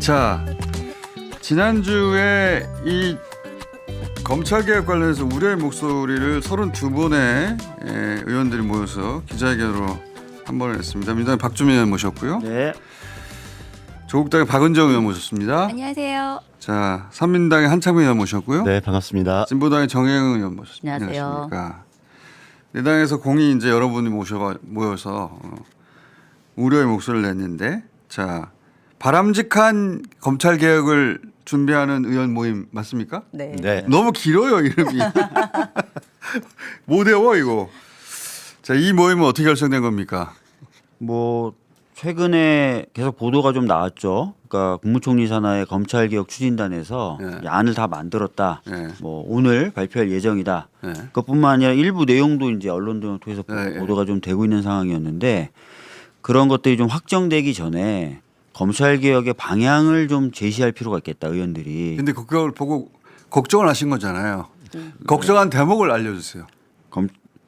자, 지난주에 이 검찰개혁 관련해서 우려의 목소리를 32분의 의원들이 모여서 기자회견으로 한 번 했습니다. 민주당의 박주민 의원 모셨고요. 네. 조국당의 박은정 의원 모셨습니다. 안녕하세요. 자, 삼민당의 한창민 의원 모셨고요. 네, 반갑습니다. 진보당의 정혜영 의원 모셨습니다. 안녕하세요. 안녕하십니까. 네 당에서 공이 이제 여러분이 모여서 우려의 목소리를 냈는데, 자, 바람직한 검찰 개혁을 준비하는 의원 모임 맞습니까? 네. 네. 너무 길어요 이름이. 못 외워 이거. 자, 이 모임은 어떻게 결성된 겁니까? 뭐 최근에 계속 보도가 좀 나왔죠. 그러니까 국무총리 산하의 검찰개혁 추진단에서 네. 안을 다 만들었다. 네. 뭐 오늘 발표할 예정이다. 네. 그것뿐만 아니라 일부 내용도 이제 언론 등을 통해서 네. 보도가 좀 되고 있는 상황이었는데 그런 것들이 좀 확정되기 전에 검찰개혁의 방향을 좀 제시할 필요가 있겠다 의원들이. 근데 그걸 보고 걱정을 하신 거잖아요. 걱정한 대목을 알려주세요.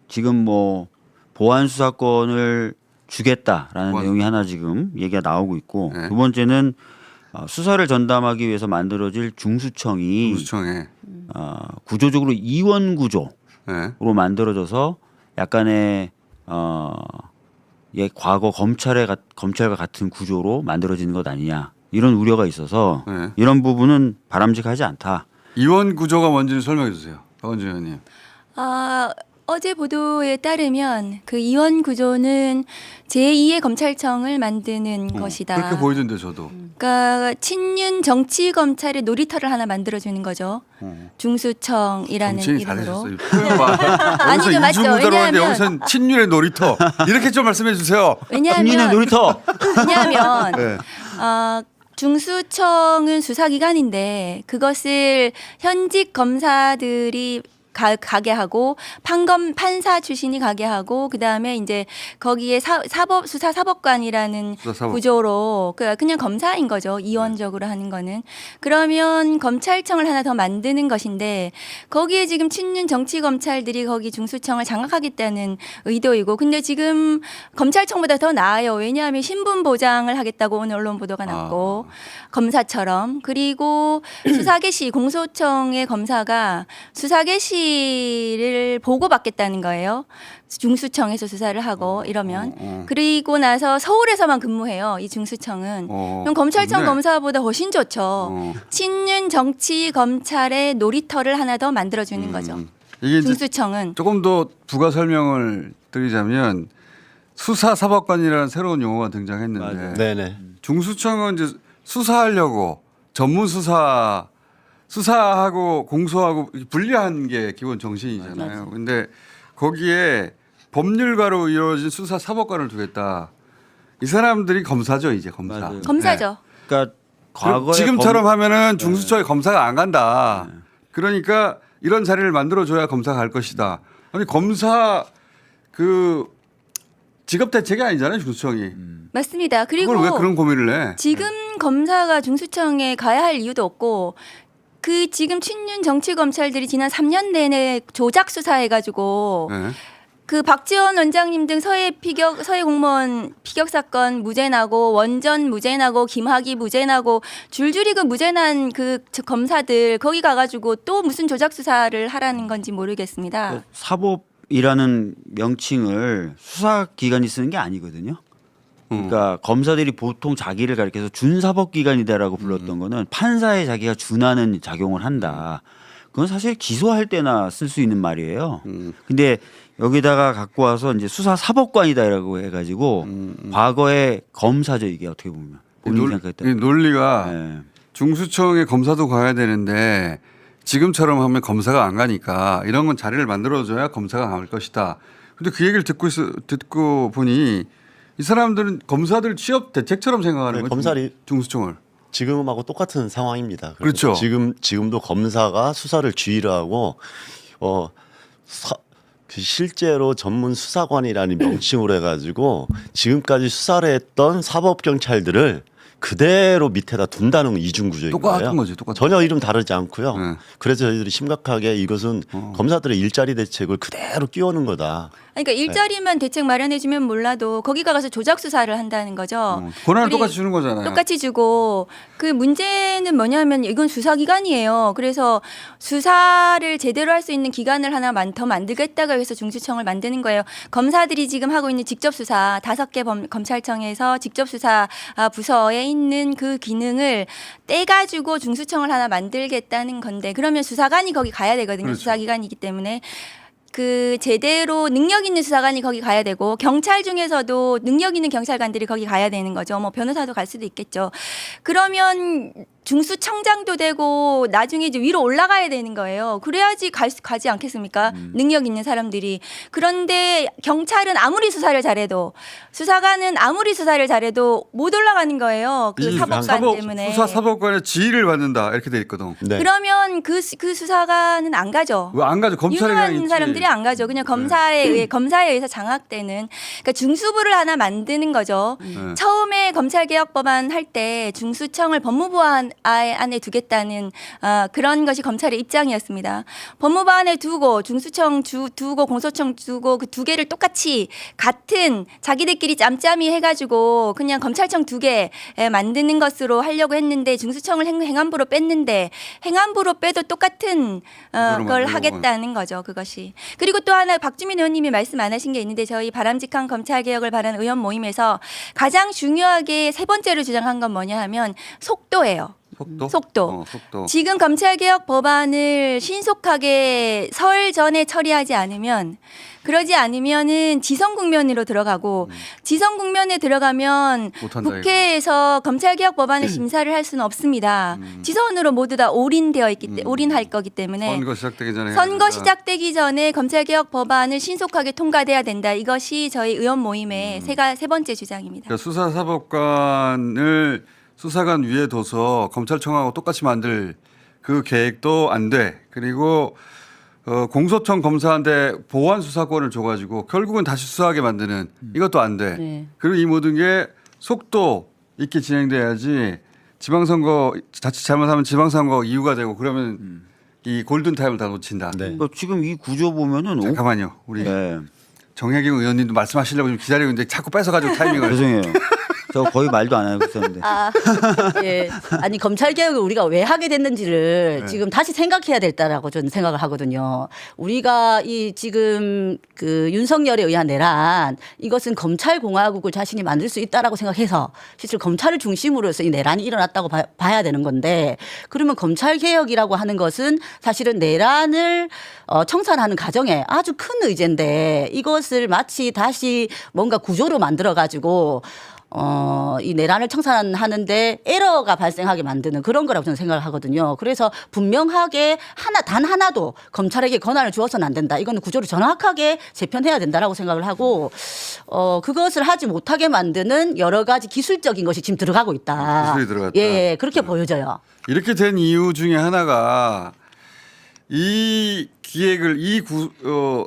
지금 뭐 보안 수사권을 주겠다라는 보안. 내용이 하나 지금 얘기가 나오고 있고 네. 두 번째는 수사를 전담하기 위해서 만들어질 중수청이 공수청에. 구조적으로 이원 구조로 네. 만들어져서 약간의 과거 검찰과 같은 구조로 만들어지는 것 아니냐 이런 우려가 있어서 네. 이런 부분은 바람직하지 않다. 이원 구조가 뭔지는 설명해 주세요. 박원준 의원님. 어제 보도에 따르면 그 이원 구조는 제2의 검찰청을 만드는 것이다. 그렇게 보이던데 저도. 그러니까 친윤 정치 검찰의 놀이터를 하나 만들어주는 거죠. 중수청이라는 정치인이 이름으로. 잘하셨어요. 표현 봐. 아니죠, 여기서 맞죠. 이중구조로 하는데 왜냐하면- 여기서는 친윤의 놀이터. 이렇게 좀 말씀해 주세요. 국민의 왜냐하면 놀이터. 네. 중수청은 수사기관인데 그것을 현직 검사들이 가게 하고 판사 출신이 가게 하고 그다음에 이제 거기에 수사사법관이라는 수사사법. 구조로 그냥 검사인 거죠. 이원적으로 하는 거는. 그러면 검찰청을 하나 더 만드는 것인데 거기에 지금 친윤 정치 검찰들이 거기 중수청을 장악하겠다는 의도이고 근데 지금 검찰청보다 더 나아요. 왜냐하면 신분 보장을 하겠다고 오늘 언론 보도가 났고 검사처럼 그리고 수사개시 공소청의 검사가 수사개시를 보고받겠다는 거예요. 중수청에서 수사를 하고 이러면 그리고 나서 서울에서만 근무해요. 이 중수청은. 그럼 검찰청 좋네. 검사보다 훨씬 좋죠. 친윤 정치 검찰의 놀이터를 하나 더 만들어주는 거죠. 이게 이제 중수청은. 조금 더 부가 설명을 드리자면 수사사법관이라는 새로운 용어가 등장했는데 맞아요. 네네. 중수청은 이제 수사하려고 전문 수사하고 공소하고 분리한 게 기본 정신이잖아요. 근데 거기에 법률가로 이루어진 수사사법관을 두겠다. 이 사람들이 검사죠, 이제 검사. 맞아요. 검사죠. 그러니까 과거에 지금처럼 하면은 중수청에 검사가 안 간다. 그러니까 이런 자리를 만들어줘야 검사가 갈 것이다. 아니 검사 그 직업 대책이 아니잖아요, 중수청이. 맞습니다. 그리고 그걸 왜 그런 고민을 해? 지금 검사가 중수청에 가야 할 이유도 없고 그 지금 친윤 정치 검찰들이 지난 3년 내내 조작 수사해가지고 네. 그 박지원 원장님 등 서해 공무원 피격 사건 무죄 나고 원전 무죄 나고 김학의 무죄 나고 줄줄이 그 무죄 난 그 검사들 거기 가가지고 또 무슨 조작 수사를 하라는 건지 모르겠습니다. 사법이라는 명칭을 수사기관이 쓰는 게 아니거든요. 그러니까 검사들이 보통 자기를 가리켜서 준사법기관이다라고 불렀던 거는 판사에 자기가 준하는 작용을 한다. 그건 사실 기소할 때나 쓸 수 있는 말이에요. 근데 여기다가 갖고 와서 이제 수사사법관이다라고 해가지고 과거의 검사죠 이게 어떻게 보면 본인이 생각했던. 이 논리가 네. 중수청에 검사도 가야 되는데 지금처럼 하면 검사가 안 가니까 이런 건 자리를 만들어줘야 검사가 갈 것이다. 근데 그 얘기를 듣고 보니 이 사람들은 검사들 취업 대책처럼 생각하는 네, 거죠. 검사리- 중수청을. 지금하고 똑같은 상황입니다. 그렇죠. 지금도 검사가 수사를 지휘를 하고 그 실제로 전문 수사관이라는 명칭으로 해가지고 지금까지 수사를 했던 사법 경찰들을 그대로 밑에다 둔다는 건 이중 구조인 똑같은 거예요. 거지, 똑같은 전혀 이름 다르지 않고요. 네. 그래서 저희들이 심각하게 이것은 검사들의 일자리 대책을 그대로 끼워는 거다. 그러니까 일자리만 대책 마련해주면 몰라도 거기가 가서 조작 수사를 한다는 거죠. 권한을 우리 똑같이 주는 거잖아요. 똑같이 주고 그 문제는 뭐냐면 이건 수사기관이에요. 그래서 수사를 제대로 할 수 있는 기관을 하나 더 만들겠다고 해서 중수청을 만드는 거예요. 검사들이 지금 하고 있는 직접 수사 5개 검찰청에서 직접 수사 부서에 있는 그 기능을 떼가지고 중수청을 하나 만들겠다는 건데 그러면 수사관이 거기 가야 되거든요. 그렇죠. 수사기관이기 때문에. 그 제대로 능력 있는 수사관이 거기 가야 되고 경찰 중에서도 능력 있는 경찰관들이 거기 가야 되는 거죠. 뭐 변호사도 갈 수도 있겠죠. 그러면 중수청장도 되고 나중에 이제 위로 올라가야 되는 거예요. 그래야지 가지 않겠습니까? 능력 있는 사람들이. 그런데 경찰은 아무리 수사를 잘해도 수사관은 아무리 수사를 잘해도 못 올라가는 거예요. 그 이 사법관 때문에. 수사 사법관의 지위를 받는다 이렇게 돼 있거든. 네. 그러면 그 수사관은 안 가죠. 왜 안 가죠? 검찰에 그냥 유능한 있지. 사람들이 안 가죠. 그냥 검사에 의해서 장악되는. 그러니까 중수부를 하나 만드는 거죠. 네. 처음에 검찰개혁법안 할 때 중수청을 법무부 안에 두겠다는 그런 것이 검찰의 입장이었습니다. 법무부 안에 두고 중수청 두고 공소청 두고 그 두 개를 똑같이 같은 자기들끼리 짬짬이 해가지고 그냥 검찰청 2개 만드는 것으로 하려고 했는데 중수청을 행안부로 뺐는데 행안부로 빼도 똑같은 걸 만들고. 하겠다는 거죠. 그것이. 그리고 또 하나 박주민 의원님이 말씀 안 하신 게 있는데 저희 바람직한 검찰개혁을 바라는 의원 모임에서 가장 중요하게 3번째로 주장한 건 뭐냐 하면 속도예요. 속도? 속도. 지금 검찰개혁 법안을 신속하게 설 전에 처리하지 않으면 그러지 않으면은 지성 국면으로 들어가고 지성 국면에 들어가면 못한다, 국회에서 검찰개혁 법안을 심사를 할 수는 없습니다. 지선으로 모두 다 올인되어 있기 때문에 올인할 거기 때문에 선거 시작되기 전에 선거 시작되기 전에 검찰개혁 법안을 신속하게 통과돼야 된다. 이것이 저희 의원 모임의 세 번째 주장입니다. 그러니까 수사사법관을 수사관 위에 둬서 검찰청하고 똑같이 만들 그 계획도 안 돼. 그리고 공소청 검사한테 보완 수사권을 줘가지고 결국은 다시 수사하게 만드는 이것도 안 돼. 네. 그리고 이 모든 게 속도 있게 진행돼야지 지방선거 자칫 잘못하면 지방선거 이유가 되고 그러면 이 골든타임을 다 놓친다. 네. 그러니까 지금 이 구조 보면은 잠깐만요. 우리 네. 정혜경 의원님도 말씀하시려고 좀 기다리고 있는데 자꾸 뺏어가지고 타이밍을. 죄송해요. 저 거의 말도 안 하고 있었는데. 예. 아니 검찰 개혁을 우리가 왜 하게 됐는지를 네. 지금 다시 생각해야 될다라고 저는 생각을 하거든요. 우리가 이 지금 그 윤석열에 의한 내란 이것은 검찰 공화국을 자신이 만들 수 있다라고 생각해서 실제 검찰을 중심으로 해서 이 내란이 일어났다고 봐야 되는 건데 그러면 검찰 개혁이라고 하는 것은 사실은 내란을 청산하는 과정에 아주 큰 의제인데 이것을 마치 다시 뭔가 구조로 만들어 가지고 이 내란을 청산하는데 에러가 발생하게 만드는 그런 거라고 저는 생각을 하거든요. 그래서 분명하게 단 하나도 검찰에게 권한을 주어서는 안 된다. 이거는 구조를 정확하게 재편해야 된다라고 생각을 하고 그것을 하지 못하게 만드는 여러 가지 기술적인 것이 지금 들어가고 있다. 기술이 들어갔다. 예, 그렇게 보여져요. 이렇게 된 이유 중에 하나가 이 기획을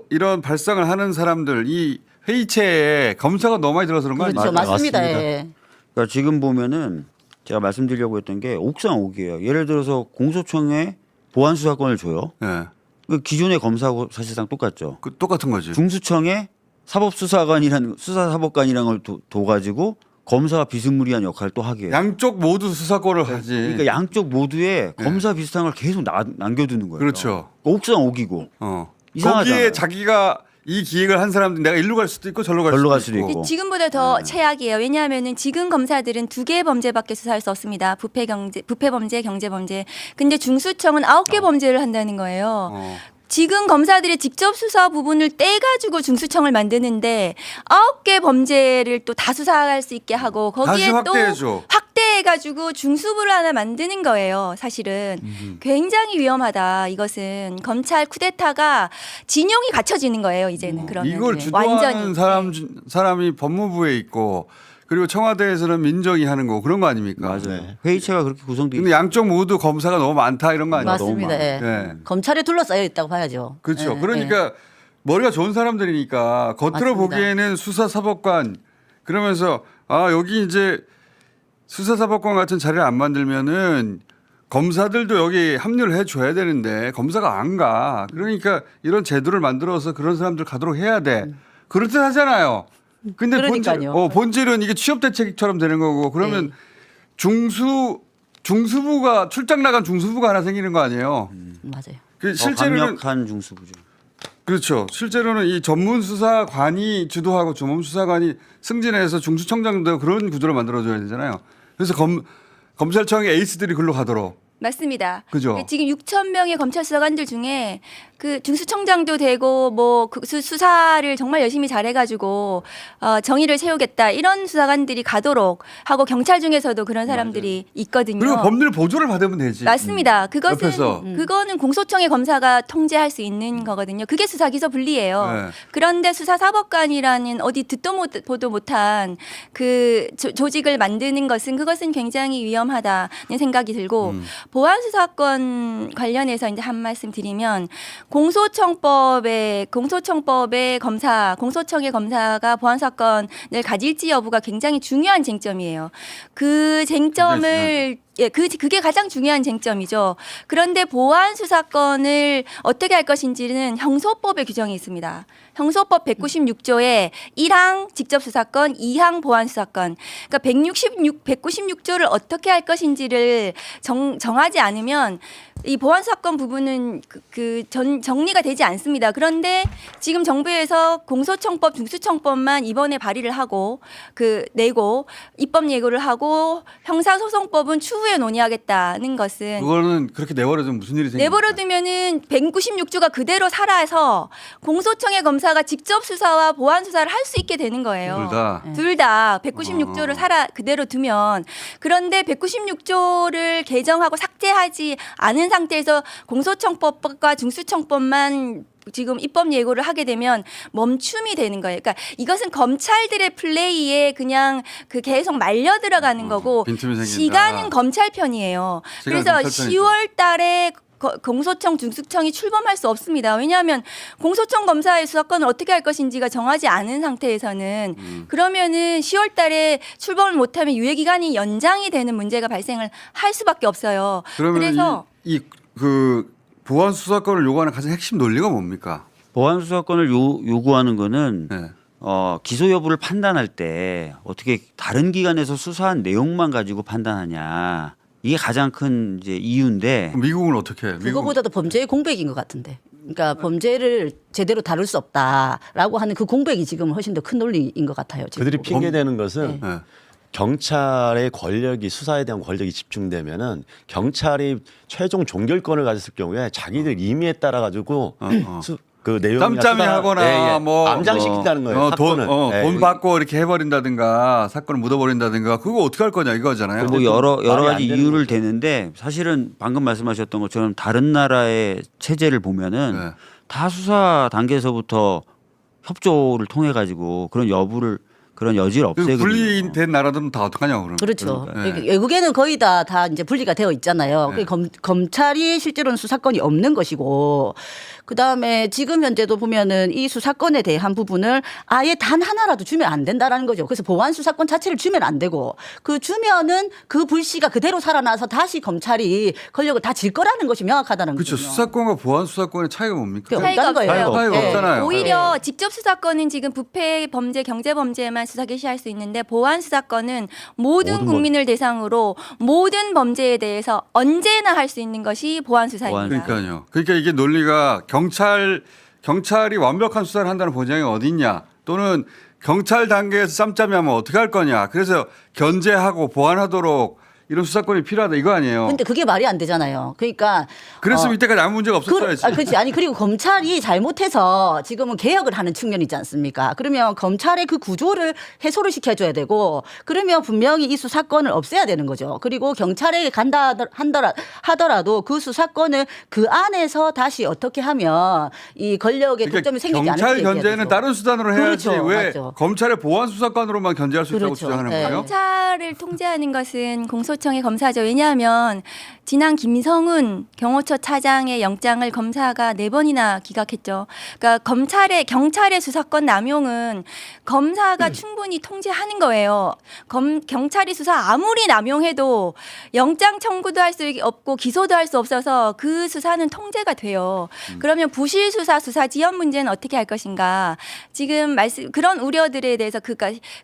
이런 발상을 하는 사람들 이 회의체에 검사가 너무 많이 들어서 그런 거 그렇죠. 아니에요? 맞습니다. 맞습니다. 예. 그러니까 지금 보면은 제가 말씀드리려고 했던 게 옥상옥이에요. 예를 들어서 공소청에 보완 수사권을 줘요. 네. 그 기존의 검사하고 사실상 똑같죠. 그 똑같은 거지. 중수청에 사법수사관이라는 수사사법관이라는 걸 둬가지고 검사가 비스무리한 역할을 또 하게 해요. 양쪽 모두 수사권을 하지. 그러니까 양쪽 모두에 네. 검사 비슷한 걸 계속 남겨두는 거예요. 그렇죠. 옥상옥이고 거기에 이상하잖아요. 자기가 이 기획을 한 사람들 내가 일로 갈 수도 있고 절로 갈 수도 있고. 지금보다 더 최악이에요. 왜냐하면은 지금 검사들은 2개의 범죄밖에 수사할 수 없습니다. 부패 범죄, 경제 범죄. 근데 중수청은 9개 범죄를 한다는 거예요. 지금 검사들의 직접 수사 부분을 떼가지고 중수청을 만드는데 9개 범죄를 또 다 수사할 수 있게 하고 거기에 다시 또 확대해줘. 확대해가지고 중수부를 하나 만드는 거예요. 사실은 굉장히 위험하다. 이것은 검찰 쿠데타가 진영이 갖춰지는 거예요. 이제는 그러면 이걸 주도하는 사람이 법무부에 있고 그리고 청와대에서는 민정이 하는 거 그런 거 아닙니까? 맞아요. 회의체가 그렇게 구성돼 근데 있어요. 양쪽 모두 검사가 너무 많다 이런 거 아니에요? 맞습니다. 예. 네. 검찰에 둘러싸여 있다고 봐야죠. 그렇죠. 예, 그러니까 머리가 좋은 사람들이니까 겉으로 맞습니다. 보기에는 수사사법관 그러면서 여기 이제 수사사법권 같은 자리를 안 만들면은 검사들도 여기 합류를 해줘야 되는데 검사가 안 가. 그러니까 이런 제도를 만들어서 그런 사람들 가도록 해야 돼. 그렇듯 하잖아요. 근데 그러니까요. 본질은 이게 취업 대책처럼 되는 거고 그러면 네. 중수부가 출장 나간 중수부가 하나 생기는 거 아니에요. 맞아요. 그 더 실제로는 강력한 중수부죠. 그렇죠. 실제로는 이 전문 수사관이 주도하고 전문 수사관이 승진해서 중수청장도 그런 구조를 만들어줘야 되잖아요. 그래서 검찰청의 에이스들이 글로 가도록. 맞습니다. 그죠? 지금 6천 명의 검찰 수사관들 중에 그 중수청장도 되고 뭐 그 수사를 정말 열심히 잘해가지고 정의를 세우겠다 이런 수사관들이 가도록 하고 경찰 중에서도 그런 사람들이 있거든요. 그리고 법률 보조를 받으면 되지. 맞습니다. 그것은 옆에서. 그거는 공소청의 검사가 통제할 수 있는 거거든요. 그게 수사기소 분리예요. 네. 그런데 수사사법관이라는 어디 듣도 보도 못한 그 조직을 만드는 것은 굉장히 위험하다는 생각이 들고 보안수사권 관련해서 이제 한 말씀 드리면 공소청법의 공소청의 검사가 보안사건을 가질지 여부가 굉장히 중요한 쟁점이에요. 그 쟁점을 그게 가장 중요한 쟁점이죠. 그런데 보안 수사권을 어떻게 할 것인지는 형소법에 규정이 있습니다. 형소법 196조에 1항 직접 수사권, 2항 보안 수사권. 그러니까 196조를 어떻게 할 것인지를 정하지 않으면 이 보안 수사권 부분은 정리가 되지 않습니다. 그런데 지금 정부에서 공소청법, 중수청법만 이번에 발의를 하고 내고 입법 예고를 하고 형사소송법은 추후에 논의하겠다는 것은 그거는 그렇게 내버려두면 무슨 일이 생깁니까? 내버려두면은 196조가 그대로 살아서 공소청의 검사가 직접 수사와 보안 수사를 할 수 있게 되는 거예요. 둘 다 196조를 그대로 두면 그런데 196조를 개정하고 삭제하지 않은 상태에서 공소청법과 중수청법만 지금 입법 예고를 하게 되면 멈춤이 되는 거예요. 그러니까 이것은 검찰들의 플레이에 그냥 계속 말려 들어가는 거고 빈틈이 생긴다. 시간은 검찰 편이에요. 그래서 검찰 편이죠. 10월 달에 공소청, 중수청이 출범할 수 없습니다. 왜냐하면 공소청 검사의 수사권을 어떻게 할 것인지가 정하지 않은 상태에서는 그러면은 10월 달에 출범을 못하면 유예기간이 연장이 되는 문제가 발생을 할 수밖에 없어요. 그러면 그래서 그 보안 수사권을 요구하는 가장 핵심 논리가 뭡니까? 보안 수사권을 요구하는 거는 네. 기소 여부를 판단할 때 어떻게 다른 기관에서 수사한 내용만 가지고 판단하냐. 이게 가장 큰 이제 이유인데 미국은 어떻게 해? 그거보다도 범죄의 공백인 것 같은데. 그러니까 범죄를 제대로 다룰 수 없다라고 하는 그 공백이 지금 훨씬 더 큰 논리인 것 같아요. 지금. 그들이 핑계대는 것은 네. 경찰의 권력이 수사에 대한 권력이 집중되면은 경찰이 최종 종결권을 가졌을 경우에 자기들 임의에 따라 가지고 그 내용이나 짬짬이 하거나 뭐 암장시킨다는 거예요. 사건을. 돈 받고 이렇게 해버린다든가 사건을 묻어버린다든가 그거 어떻게 할 거냐 이거잖아요. 뭐 여러 말이 가지 안 되는 이유를 거죠. 대는데 사실은 방금 말씀하셨던 것처럼 다른 나라의 체제를 보면은 네. 다 수사 단계에서부터 협조를 통해 가지고 그런 여지를 그 없애거든요. 분리된 나라들은 다 어떡하냐고 그러면. 그렇죠. 그러니까. 외국에는 거의 다 이제 분리가 되어 있잖아요. 네. 검찰이 실제로는 수사권이 없는 것이고, 그 다음에 지금 현재도 보면은 이 수사권에 대한 부분을 아예 단 하나라도 주면 안 된다라는 거죠. 그래서 보안 수사권 자체를 주면 안 되고, 주면은 그 불씨가 그대로 살아나서 다시 검찰이 권력을 다 질 거라는 것이 명확하다는 그렇죠. 거죠. 수사권과 보안 수사권의 차이가 뭡니까? 차이가 없다는 거예요. 없어요. 차이가 없잖아요. 오히려 직접 수사권은 지금 부패 범죄, 경제 범죄만 수사 개시할 수 있는데 보안 수사권은 모든 국민을 대상으로 모든 범죄에 대해서 언제나 할 수 있는 것이 보안 수사입니다. 그러니까요. 그러니까 이게 논리가 경찰이 완벽한 수사를 한다는 보장이 어디 있냐? 또는 경찰 단계에서 짬짬이 하면 어떻게 할 거냐? 그래서 견제하고 보완하도록 이런 수사권이 필요하다 이거 아니에요. 근데 그게 말이 안 되잖아요. 그러니까 그랬으면 이때까지 아무 문제가 없었어야지. 그렇지. 아니 그리고 검찰이 잘못해서 지금은 개혁을 하는 측면이지 않습니까? 그러면 검찰의 그 구조를 해소를 시켜줘야 되고 그러면 분명히 이 수사권을 없애야 되는 거죠. 그리고 경찰에 간다 하더라도 그 수사권을 그 안에서 다시 어떻게 하면 이 권력의 독점이 생기지 않을지 경찰 얘기해야 견제는 되죠. 다른 수단으로 해야지 그렇죠. 왜 맞죠. 검찰의 보안 수사권으로만 견제할 수 있다고 그렇죠. 주장하는 네. 거예요? 검찰을 통제하는 것은 공소청의 검사죠. 왜냐하면 지난 김성훈 경호처 차장의 영장을 검사가 4번이나 기각했죠. 그러니까 경찰의 수사권 남용은 검사가 충분히 통제하는 거예요. 경찰이 수사 아무리 남용해도 영장 청구도 할 수 없고 기소도 할 수 없어서 그 수사는 통제가 돼요. 그러면 부실 수사, 수사 지연 문제는 어떻게 할 것인가? 지금 그런 우려들에 대해서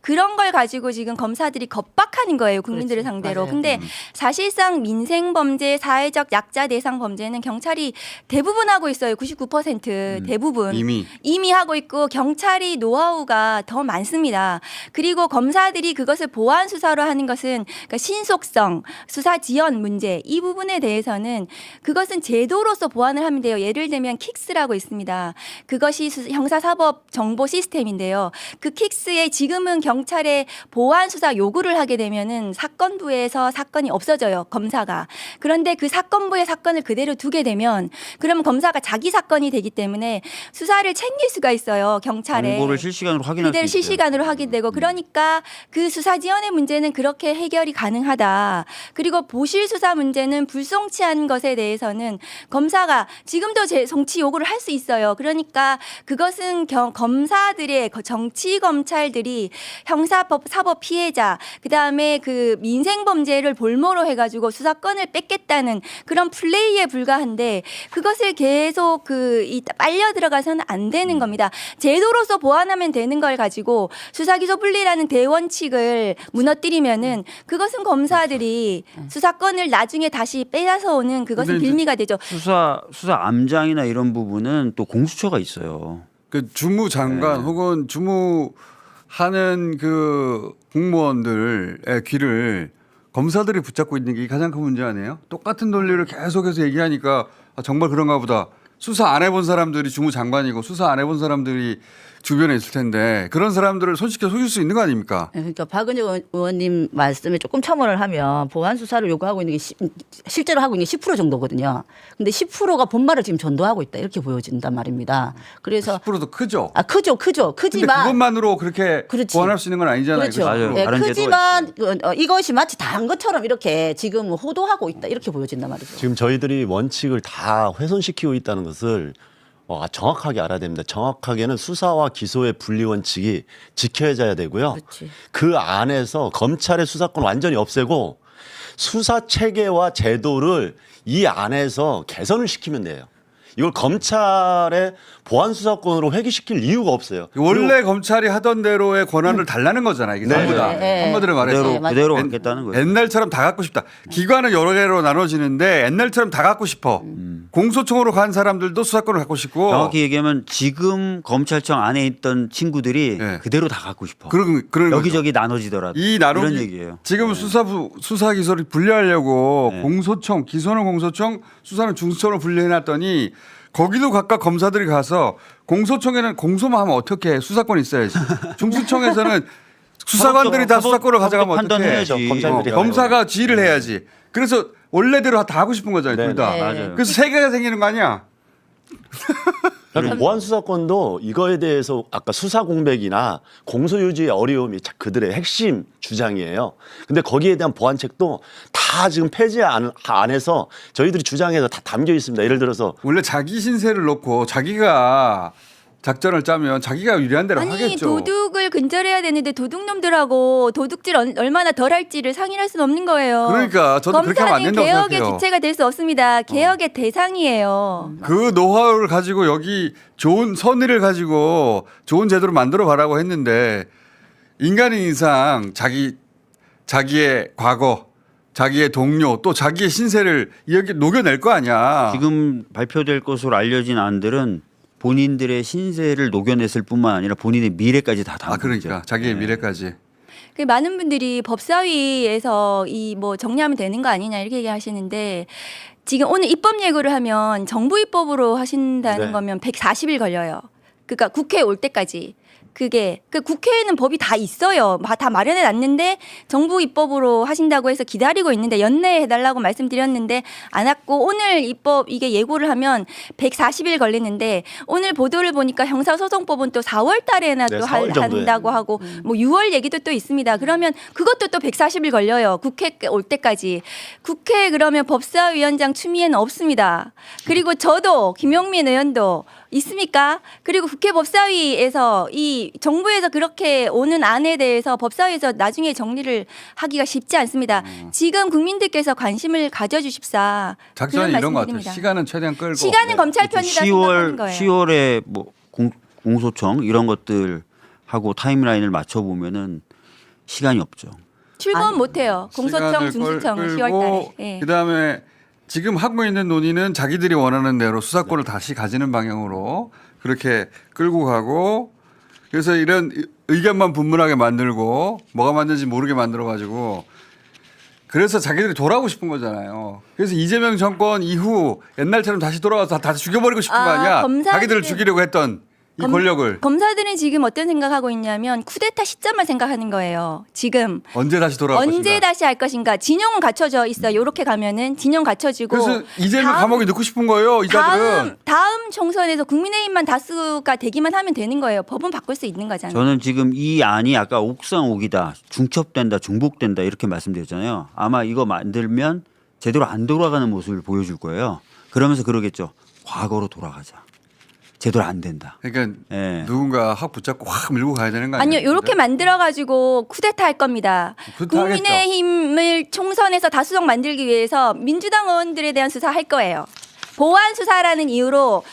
그런 걸 가지고 지금 검사들이 겁박하는 거예요. 국민들을 그렇지. 상대로. 맞아요. 근데 사실상 민생 범죄, 사회적 약자 대상 범죄는 경찰이 대부분 하고 있어요. 99% 대부분. 이미 하고 있고 경찰이 노하우가 더 많습니다. 그리고 검사들이 그것을 보완 수사로 하는 것은 그러니까 신속성, 수사 지연 문제 이 부분에 대해서는 그것은 제도로서 보완을 하면 돼요. 예를 들면 킥스라고 있습니다. 그것이 형사사법 정보 시스템인데요. 그 킥스에 지금은 경찰에 보완 수사 요구를 하게 되면은 사건부에서 사건이 없어져요. 검사가. 그런데 그 사건부의 사건을 그대로 두게 되면 그러면 검사가 자기 사건이 되기 때문에 수사를 챙길 수가 있어요. 경찰에. 정보를 실시간으로 확인할 수 그대로 있어요. 실시간으로 확인되고 그러니까 그 수사 지연의 문제는 그렇게 해결이 가능하다. 그리고 보실 수사 문제는 불송치한 것에 대해서는 검사가 지금도 성치 요구를 할 수 있어요. 그러니까 그것은 검사들의 정치 검찰들이 형사사법 피해자 그다음에 그 민생 범죄를 볼모로 해가지고 수사권을 뺏겠다는 그런 플레이에 불과한데 그것을 계속 빨려 들어가서는 안 되는 겁니다. 제도로서 보완하면 되는 걸 가지고 수사기소 분리라는 대원칙을 무너뜨리면은 그것은 검사들이 수사권을 나중에 다시 빼앗아 오는 그것은 근데 이제 빌미가 되죠. 수사 암장이나 이런 부분은 또 공수처가 있어요. 그 주무장관 혹은 주무하는 그 공무원들의 귀를 검사들이 붙잡고 있는 게 가장 큰 문제 아니에요? 똑같은 논리를 계속해서 얘기하니까 정말 그런가 보다. 수사 안 해본 사람들이 주무장관이고 수사 안 해본 사람들이 주변에 있을 텐데 그런 사람들을 손쉽게 속일 수 있는 거 아닙니까? 그러니까 박은영 의원님 말씀에 조금 첨언을 하면 보완 수사를 요구하고 있는 게 실제로 하고 있는 게 10% 정도거든요. 근데 10%가 본말을 지금 전도하고 있다 이렇게 보여진단 말입니다. 그래서 10%도 크죠. 크죠. 근데 크지만 그것만으로 그렇게 그렇지. 보완할 수 있는 건 아니잖아요. 그렇죠. 맞아요. 네, 다른 크지만 이것이 마치 다 한 것처럼 이렇게 지금 호도하고 있다 이렇게 보여진단 말이죠. 지금 저희들이 원칙을 다 훼손시키고 있다는 것을 정확하게 알아야 됩니다. 정확하게는 수사와 기소의 분리 원칙이 지켜져야 되고요. 그렇지. 그 안에서 검찰의 수사권 완전히 없애고 수사 체계와 제도를 이 안에서 개선을 시키면 돼요. 이걸 검찰의 보안 수사권으로 회귀시킬 이유가 없어요. 원래 검찰이 하던 대로의 권한을 달라는 거잖아요. 이게 전부 다. 한마디로 말해서. 그대로 갖겠다는 거예요. 옛날처럼 다 갖고 싶다. 기관은 여러 개로 나눠지는데 옛날처럼 다 갖고 싶어. 공소청으로 간 사람들도 수사권을 갖고 싶고. 정확히 얘기하면 지금 검찰청 안에 있던 친구들이 네. 그대로 다 갖고 싶어. 그런 여기저기 나눠지더라도 이 나누기 이런 얘기예요. 지금 수사 기소를 분리하려고 네. 공소청, 기소는 공소청, 수사는 중수청으로 분리해놨더니 거기도 각각 검사들이 가서 공소청에는 공소만 하면 어떻게 해? 수사권 있어야지. 중수청에서는 수사관들이 다 수사권을 가져가면 어떻게 해? 판단해야지. 검사들이 검사가 지휘를 해야지. 그래서 원래대로 다 하고 싶은 거잖아요. 둘 다. 네. 맞아요. 그래서 세 개가 생기는 거 아니야? 그러니까 보안 수사권도 이거에 대해서 아까 수사 공백이나 공소 유지의 어려움이 그들의 핵심 주장이에요. 근데 거기에 대한 보완책도 다 지금 폐지 안에서 저희들이 주장해서 다 담겨 있습니다. 예를 들어서 원래 자기 신세를 놓고 자기가 작전을 짜면 자기가 유리한 대로 아니 하겠죠. 도둑을 근절해야 되는데 도둑놈들하고 도둑질 얼마나 덜 할지를 상의할 수는 없는 거예요. 그러니까 저도 그렇게 하면 안 검사는 된다고 개혁의 생각해요. 주체가 될 수 없습니다. 개혁의 대상이에요. 그 노하우를 가지고 여기 좋은 선의를 가지고 좋은 제도를 만들어 가라고 했는데 인간인 이상 자기의 과거, 자기의 동료 또 자기의 신세를 여기 녹여낼 거 아니야. 지금 발표될 것으로 알려진 안들은 본인들의 신세를 녹여냈을 뿐만 아니라 본인의 미래까지 다 담고 그러니까 자기의 미래까지. 그 많은 분들이 법사위에서 이 뭐 정리하면 되는 거 아니냐 이렇게 얘기하시는데 지금 오늘 입법 예고를 하면 정부 입법으로 하신다는 네. 거면 140일 걸려요. 그러니까 국회에 올 때까지. 그게 그 국회에는 법이 다 있어요. 다 마련해 놨는데 정부 입법으로 하신다고 해서 기다리고 있는데 연내해 달라고 말씀드렸는데 안 왔고 오늘 입법 이게 예고를 하면 140일 걸리는데 오늘 보도를 보니까 형사소송법은 또 4월 달에나 네, 또 4월 정도에. 한다고 하고 뭐 6월 얘기도 또 있습니다. 그러면 그것도 또 140일 걸려요. 국회 올 때까지. 국회 그러면 법사위원장 추미애는 없습니다. 그리고 저도 김용민 의원도 있습니까? 그리고 국회 법사위에서 이 정부에서 그렇게 오는 안에 대해서 법사위에서 나중에 정리를 하기가 쉽지 않습니다. 지금 국민들께서 관심을 가져주십사. 작전이 그런 이런 것 같아요. 말씀드립니다. 시간은 최대한 끌고. 시간은 검찰 편이다 생각하는 10월 거예요. 10월에 뭐 공소청 이런 것들 하고 타임라인을 맞춰 보면은 시간이 없죠. 출범 못해요. 공소청, 시간을 중수청 끌고 10월 달에. 예. 그다음에 지금 하고 있는 논의는 자기들이 원하는 대로 수사권을 다시 가지는 방향으로 그렇게 끌고 가고 그래서 이런 의견만 분분하게 만들고 뭐가 맞는지 모르게 만들어 가지고 그래서 자기들이 돌아오고 싶은 거잖아요. 그래서 이재명 정권 이후 옛날처럼 다시 돌아와서 다 죽여버리고 싶은 거 아니야. 자기들을 죽이려고 했던 이 권력을. 검사들은 지금 어떤 생각하고 있냐면 쿠데타 시점만 생각하는 거예요. 지금 언제 다시 돌아올 언제 것인가. 다시 할 것인가. 진영은 갖춰져 있어. 요렇게 가면은 진영 갖춰지고. 그래서 이재명 다음- 감옥에 넣고 싶은 거예요. 이 자들은. 다음 총선에서 국민의힘만 다수가 되기만 하면 되는 거예요. 법은 바꿀 수 있는 거잖아요. 저는 지금 이 안이 아까 옥상옥이다, 중첩된다, 중복된다 이렇게 말씀드렸잖아요. 아마 이거 만들면 제대로 안 돌아가는 모습을 보여줄 거예요. 그러면서 그러겠죠. 과거로 돌아가자. 제대로 안 된다. 그러니까 예. 누군가 확 붙잡고 확 밀고 가야 되는 거 아니에요? 아니요, 이렇게 만들어 가지고 쿠데타 할 겁니다. 쿠데타 하겠죠. 국민의힘을 총선에서 다수정 만들기 위해서 민주당 의원들에 대한 수사 할 거예요. 보안 수사라는 이유로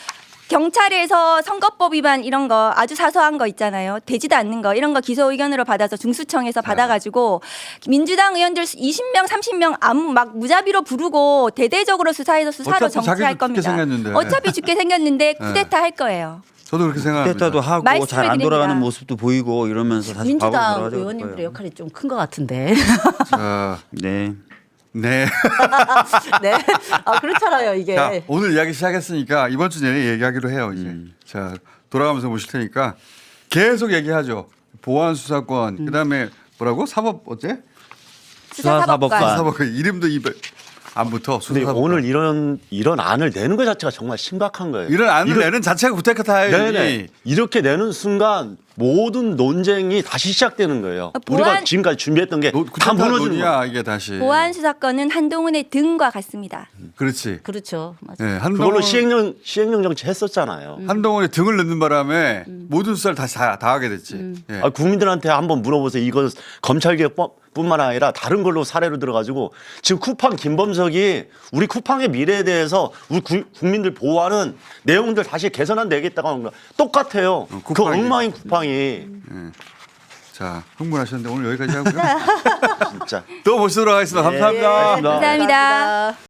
경찰에서 선거법 위반 이런 거 아주 사소한 거 있잖아요. 되지도 않는 거 이런 거 기소 의견으로 받아서 중수청에서 받아가지고 민주당 의원들 20명, 30명 아무 막 무자비로 부르고 대대적으로 수사해서 수사로 어차피 정치할 자기도 죽게 겁니다. 생겼는데. 어차피 죽게 생겼는데 쿠데타 할 거예요. 저도 그렇게 생각합니다. 쿠데타도 하고 말씀을 잘 안 드립니다. 돌아가는 모습도 보이고 이러면서 다시 과거로 민주당 돌아가자 의원님들의 거예요. 역할이 좀 큰 것 같은데. 자, 네. 네. 네. 아, 그렇잖아요, 이게. 자, 오늘 이야기 시작했으니까 이번 주 내내 얘기하기로 해요. 이제. 자, 돌아가면서 모실 테니까 계속 얘기하죠. 보안 수사권. 그다음에 뭐라고? 사법 어째? 수사사법관. 사법관 이름도 입에 안 붙어. 근데 수사사법관. 오늘 이런 안을 내는 것 자체가 정말 심각한 거예요. 이런 안을 내는 자체가 구태타예요. 네네. 이렇게 내는 순간 모든 논쟁이 다시 시작되는 거예요. 우리가 지금까지 준비했던 게 다 구태타 무너지는 거예요. 논의야 이게 다시. 보안 수사권은 한동훈의 등과 같습니다. 그렇지. 그렇죠. 맞아요. 네, 그걸로 시행령 정치 했었잖아요. 한동훈이 등을 넣는 바람에 모든 수사를 다시 다 하게 됐지. 예. 아, 국민들한테 한번 물어보세요. 이거 검찰개혁뿐만 아니라 다른 걸로 사례로 들어가지고 지금 쿠팡 김범석이 우리 쿠팡의 미래에 대해서 우리 국민들 보호하는 내용들 다시 개선안 되겠다고 하는 거 똑같아요. 그 쿠팡이. 엉망인 쿠팡이 자, 흥분하셨는데 오늘 여기까지 하고요. 진짜. 또 모시도록 하겠습니다. 감사합니다. 고맙습니다. 감사합니다.